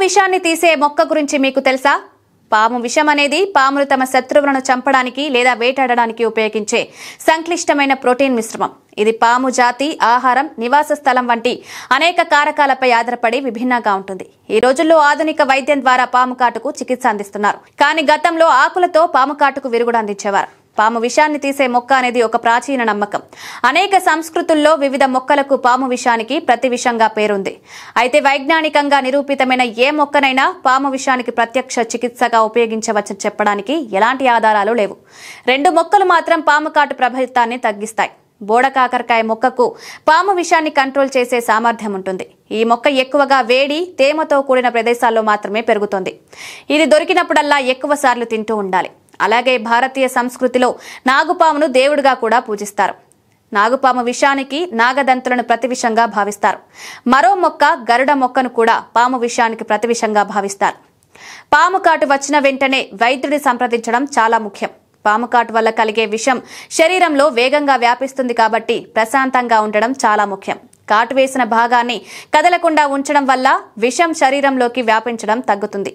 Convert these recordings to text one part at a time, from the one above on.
విషాన్ని తీసే మొక్క గురించి మీకు తెలుసా? పాము విషం అనేది పాములు తమ శత్రువులను చంపడానికి లేదా వేటాడడానికి ఉపయోగించే సంక్లిష్టమైన ప్రోటీన్ మిశ్రమం. ఇది పాము జాతి, ఆహారం, నివాస స్థలం వంటి అనేక కారకాలపై ఆధారపడి విభిన్నంగా ఉంటుంది. ఈ రోజుల్లో ఆధునిక వైద్యం ద్వారా పాము కాటుకు చికిత్స అందిస్తున్నారు. కానీ గతంలో ఆకులతో పాము కాటుకు విరుగుడు అందించేవారు. పాము విషాన్ని తీసే మొక్క అనేది ఒక ప్రాచీన నమ్మకం. అనేక సంస్కృతుల్లో వివిధ మొక్కలకు పాము విషానికి ప్రతి విషంగా పేరుంది. అయితే వైజ్ఞానికంగా నిరూపితమైన ఏ మొక్కనైనా పాము విషానికి ప్రత్యక్ష చికిత్సగా ఉపయోగించవచ్చని చెప్పడానికి ఎలాంటి ఆధారాలు లేవు. 2 మొక్కలు మాత్రం పాము కాటు ప్రభావితాన్ని తగ్గిస్తాయి. బోడకాకరకాయ మొక్కకు పాము విషాన్ని కంట్రోల్ చేసే సామర్థ్యం ఉంటుంది. ఈ మొక్క ఎక్కువగా వేడి, తేమతో కూడిన ప్రదేశాల్లో మాత్రమే పెరుగుతుంది. ఇది దొరికినప్పుడల్లా ఎక్కువ సార్లు తింటూ ఉండాలి. అలాగే భారతీయ సంస్కృతిలో నాగుపామును దేవుడిగా కూడా పూజిస్తారు. నాగుపాము విషానికి నాగదంతులను ప్రతివిషంగా భావిస్తారు. మరో మొక్క గరుడ మొక్కను కూడా పాము విషానికి ప్రతివిషంగా భావిస్తారు. పాము కాటు వచ్చిన వెంటనే వైద్యుడిని సంప్రదించడం చాలా ముఖ్యం. పాము కాటు వల్ల కలిగే విషం శరీరంలో వేగంగా వ్యాపిస్తుంది కాబట్టి ప్రశాంతంగా ఉండడం చాలా ముఖ్యం. కాటు వేసిన భాగాన్ని కదలకుండా ఉంచడం వల్ల విషం శరీరంలోకి వ్యాపించడం తగ్గుతుంది.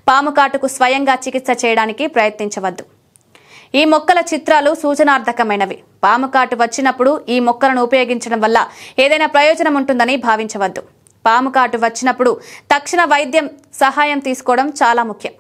పాము కాటుకు స్వయంగా చికిత్స చేయడానికి ప్రయత్నించవద్దు. ఈ మొక్కల చిత్రాలు సూచనార్థకమైనవి. పాము కాటు వచ్చినప్పుడు ఈ మొక్కలను ఉపయోగించడం వల్ల ఏదైనా ప్రయోజనం ఉంటుందని భావించవద్దు. పాము కాటు వచ్చినప్పుడు తక్షణ వైద్యం సహాయం తీసుకోవడం చాలా ముఖ్యం.